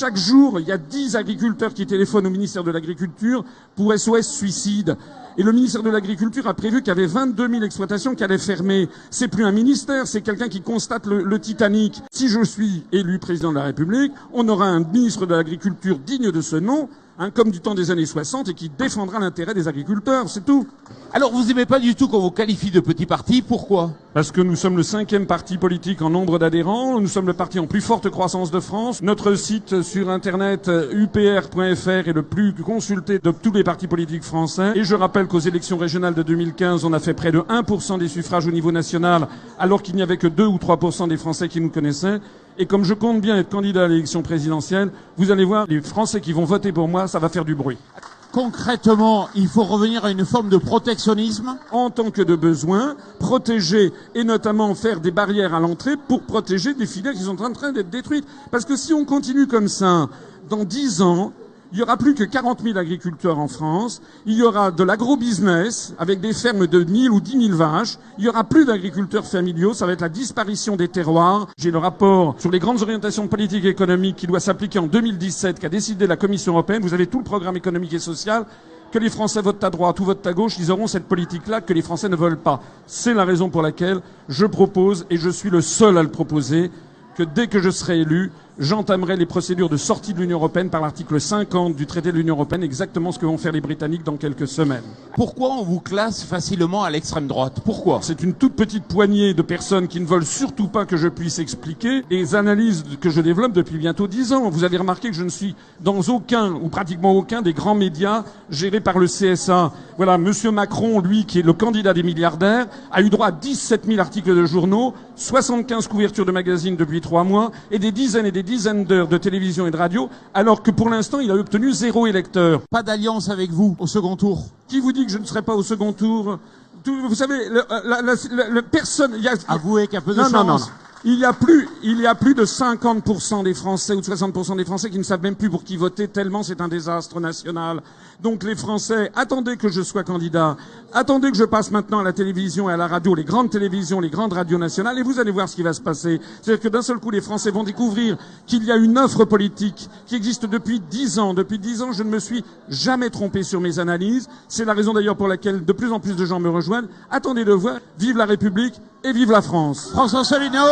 Chaque jour, il y a 10 agriculteurs qui téléphonent au ministère de l'Agriculture pour SOS suicide. Et le ministère de l'Agriculture a prévu qu'il y avait 22 000 exploitations qui allaient fermer. C'est plus un ministère, c'est quelqu'un qui constate le Titanic. Si je suis élu président de la République, on aura un ministre de l'Agriculture digne de ce nom, comme du temps des années 60, et qui défendra l'intérêt des agriculteurs, c'est tout. Alors vous aimez pas du tout qu'on vous qualifie de petit parti, pourquoi? Parce que nous sommes le 5e parti politique en nombre d'adhérents, nous sommes le parti en plus forte croissance de France. Notre site sur internet upr.fr est le plus consulté de tous les partis politiques français. Et je rappelle qu'aux élections régionales de 2015, on a fait près de 1% des suffrages au niveau national, alors qu'il n'y avait que 2 ou 3% des Français qui nous connaissaient. Et comme je compte bien être candidat à l'élection présidentielle, vous allez voir, les Français qui vont voter pour moi, ça va faire du bruit. Concrètement, il faut revenir à une forme de protectionnisme. En tant que de besoin, protéger et notamment faire des barrières à l'entrée pour protéger des filières qui sont en train d'être détruites. Parce que si on continue comme ça, dans 10 ans, il y aura plus que 40 000 agriculteurs en France. Il y aura de l'agro-business avec des fermes de 1000 ou 10 000 vaches. Il y aura plus d'agriculteurs familiaux. Ça va être la disparition des terroirs. J'ai le rapport sur les grandes orientations politiques et économiques qui doit s'appliquer en 2017, qu'a décidé la Commission européenne. Vous avez tout le programme économique et social. Que les Français votent à droite ou votent à gauche, ils auront cette politique-là que les Français ne veulent pas. C'est la raison pour laquelle je propose, et je suis le seul à le proposer, que dès que je serai élu, j'entamerai les procédures de sortie de l'Union européenne par l'article 50 du traité de l'Union européenne, exactement ce que vont faire les Britanniques dans quelques semaines. Pourquoi on vous classe facilement à l'extrême droite? Pourquoi? C'est une toute petite poignée de personnes qui ne veulent surtout pas que je puisse expliquer les analyses que je développe depuis bientôt 10 ans. Vous avez remarqué que je ne suis dans aucun, ou pratiquement aucun, des grands médias gérés par le CSA. Voilà, Monsieur Macron, lui, qui est le candidat des milliardaires, a eu droit à 17 000 articles de journaux, 75 couvertures de magazines depuis 3 mois, et des dizaines d'heures de télévision et de radio, alors que pour l'instant, il a obtenu 0 électeur. Pas d'alliance avec vous au second tour? Qui vous dit que je ne serai pas au second tour? Vous savez, personne... Avouez qu'il y a peu de chance. Non. Il y a plus de 50% des Français ou de 60% des Français qui ne savent même plus pour qui voter, tellement c'est un désastre national. Donc les Français, attendez que je sois candidat, attendez que je passe maintenant à la télévision et à la radio, les grandes télévisions, les grandes radios nationales, et vous allez voir ce qui va se passer. C'est-à-dire que d'un seul coup, les Français vont découvrir qu'il y a une offre politique qui existe depuis 10 ans. Depuis 10 ans, je ne me suis jamais trompé sur mes analyses. C'est la raison d'ailleurs pour laquelle de plus en plus de gens me rejoignent. Attendez de voir. Vive la République et vive la France. François Asselineau.